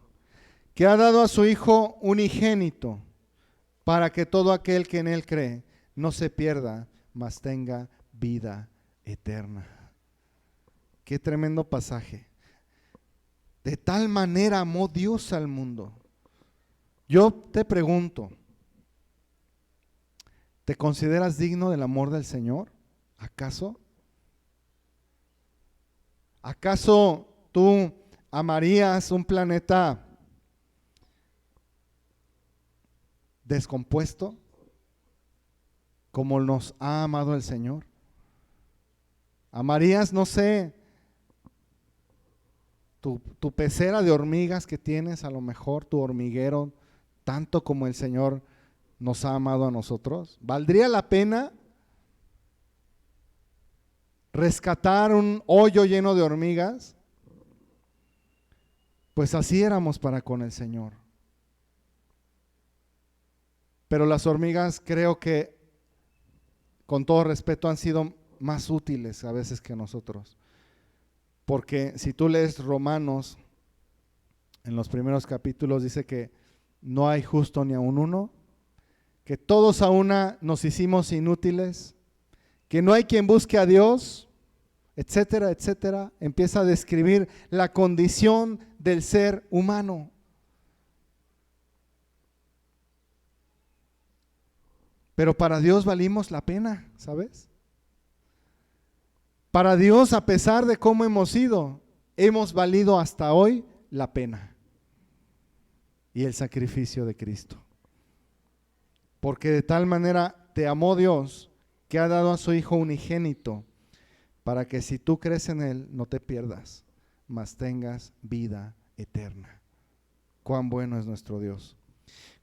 que ha dado a su Hijo unigénito, para que todo aquel que en Él cree no se pierda, mas tenga vida eterna. Qué tremendo pasaje. De tal manera amó Dios al mundo. Yo te pregunto, ¿te consideras digno del amor del Señor? ¿Acaso? ¿Acaso tú amarías un planeta descompuesto como nos ha amado el Señor? ¿Amarías, no sé, tu pecera de hormigas que tienes, a lo mejor tu hormiguero, tanto como el Señor nos ha amado a nosotros? ¿Valdría la pena rescatar un hoyo lleno de hormigas? Pues así éramos para con el Señor. Pero las hormigas, creo que, con todo respeto, han sido más útiles a veces que nosotros. Porque si tú lees Romanos, en los primeros capítulos dice que no hay justo ni aun uno, que todos a una nos hicimos inútiles, que no hay quien busque a Dios, etcétera, etcétera. Empieza a describir la condición del ser humano. Pero para Dios valimos la pena, ¿sabes? Para Dios, a pesar de cómo hemos sido, hemos valido hasta hoy la pena y el sacrificio de Cristo. Porque de tal manera te amó Dios que ha dado a su Hijo unigénito, para que si tú crees en Él no te pierdas, mas tengas vida eterna. Cuán bueno es nuestro Dios.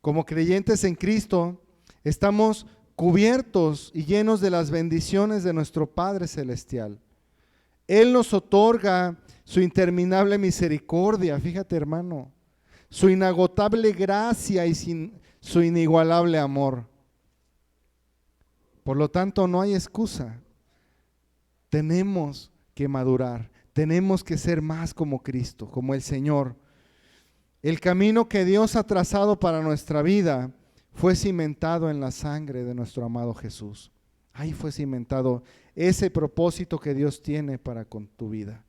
Como creyentes en Cristo, estamos cubiertos y llenos de las bendiciones de nuestro Padre Celestial. Él nos otorga su interminable misericordia, fíjate hermano, su inagotable gracia y su inigualable amor. Por lo tanto, no hay excusa. Tenemos que madurar, tenemos que ser más como Cristo, como el Señor. El camino que Dios ha trazado para nuestra vida fue cimentado en la sangre de nuestro amado Jesús. Ahí fue cimentado ese propósito que Dios tiene para con tu vida.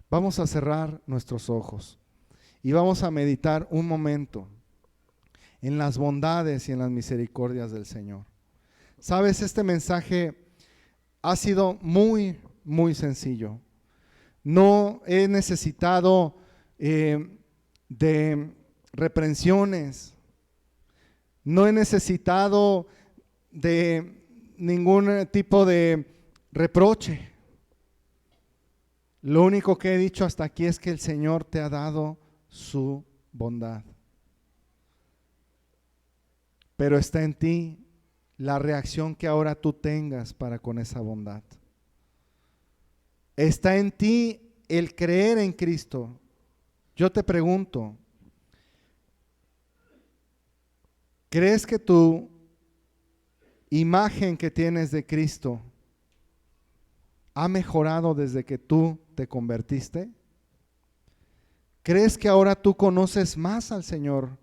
Vamos a cerrar nuestros ojos y vamos a meditar un momento en las bondades y en las misericordias del Señor. Sabes, este mensaje ha sido muy, muy sencillo. No he necesitado de reprensiones. No he necesitado de ningún tipo de reproche. Lo único que he dicho hasta aquí es que el Señor te ha dado su bondad. Pero está en ti la reacción que ahora tú tengas para con esa bondad. Está en ti el creer en Cristo. Yo te pregunto, ¿crees que tu imagen que tienes de Cristo ha mejorado desde que tú te convertiste? ¿Crees que ahora tú conoces más al Señor,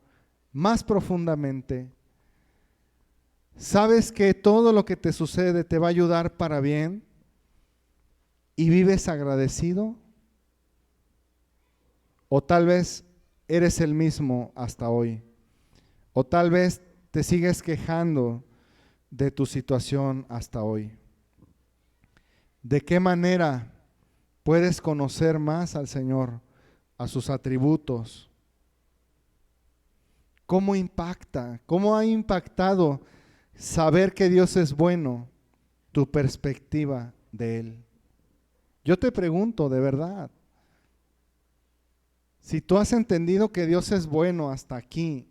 más profundamente? ¿Sabes que todo lo que te sucede te va a ayudar para bien? ¿Y vives agradecido? ¿O tal vez eres el mismo hasta hoy? ¿O tal vez te sigues quejando de tu situación hasta hoy? ¿De qué manera puedes conocer más al Señor, a sus atributos? ¿Cómo impacta? ¿Cómo ha impactado saber que Dios es bueno, tu perspectiva de Él? Yo te pregunto, de verdad, si tú has entendido que Dios es bueno hasta aquí,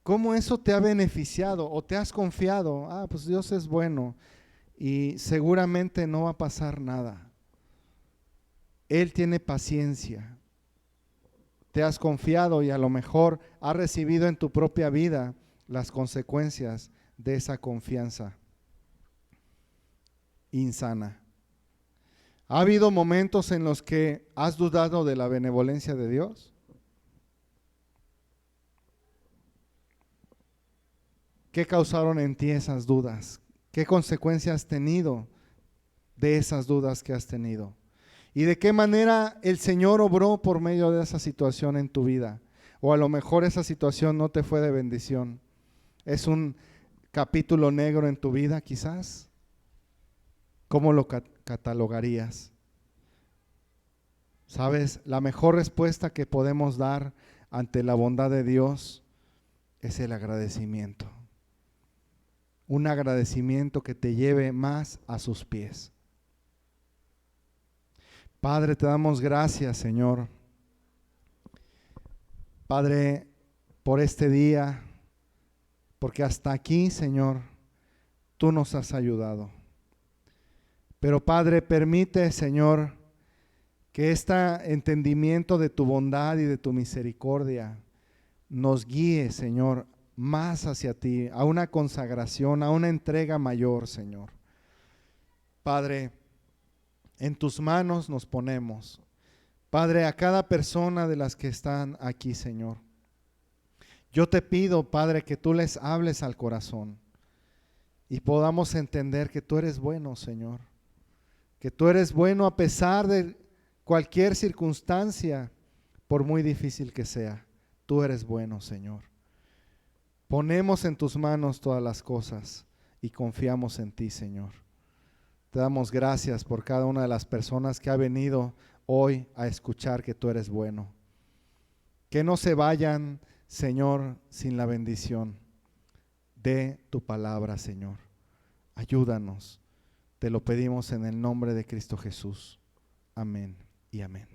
¿cómo eso te ha beneficiado o te has confiado? Pues Dios es bueno y seguramente no va a pasar nada. Él tiene paciencia. Te has confiado y a lo mejor has recibido en tu propia vida las consecuencias de esa confianza insana. ¿Ha habido momentos en los que has dudado de la benevolencia de Dios? ¿Qué causaron en ti esas dudas? ¿Qué consecuencias has tenido de esas dudas que has tenido? ¿Y de qué manera el Señor obró por medio de esa situación en tu vida? O a lo mejor esa situación no te fue de bendición. Es un capítulo negro en tu vida quizás. ¿Cómo lo catalogarías? ¿Sabes? La mejor respuesta que podemos dar ante la bondad de Dios es el agradecimiento. Un agradecimiento que te lleve más a sus pies. Padre, te damos gracias, Señor. Padre, por este día, porque hasta aquí, Señor, tú nos has ayudado. Pero Padre, permite, Señor, que este entendimiento de tu bondad y de tu misericordia nos guíe, Señor, más hacia ti, a una consagración, a una entrega mayor, Señor. Padre, en tus manos nos ponemos. Padre, a cada persona de las que están aquí, Señor. Yo te pido, Padre, que tú les hables al corazón y podamos entender que tú eres bueno, Señor. Que tú eres bueno a pesar de cualquier circunstancia, por muy difícil que sea. Tú eres bueno, Señor. Ponemos en tus manos todas las cosas y confiamos en ti, Señor. Te damos gracias por cada una de las personas que ha venido hoy a escuchar que tú eres bueno. Que no se vayan, Señor, sin la bendición de tu palabra, Señor. Ayúdanos. Te lo pedimos en el nombre de Cristo Jesús. Amén y amén.